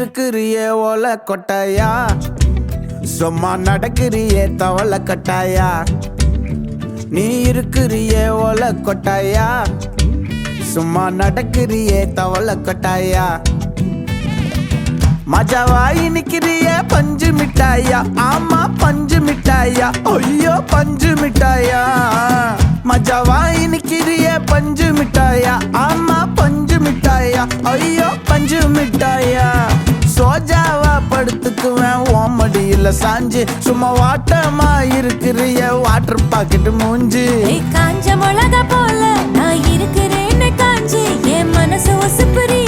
இருக்கிறியே ஓலை கொட்டாயா, சும்மா நடக்கிறியே தவளை கட்டாயா. நீ இருக்கிறியே ஓலை கொட்டாயா, சும்மா நடக்கிறியே தவளை கட்டாயா. மஜாவாய் நிக்கிறியே பஞ்சு மிட்டாயா, ஆமா பஞ்சு மிட்டாயா, ஐயோ பஞ்சு மிட்டாயா. மஜாவாய் நிக்கிறியே பஞ்சு மிட்டாயா, ஆமா பஞ்சு மிட்டாயா, ஐயோ பஞ்சு மிட்டாயா. சோஜாவா படுத்துக்குவேன் ஓமடியில சாஞ்சு, சும்மா வாட்டமா இருக்கிறிய வாட்டர் பாக்கெட் மூஞ்சி. காஞ்ச மிளகா போல நான் இருக்கிறேன்னு காஞ்சி, என் மனசு ஒசுப்புரிய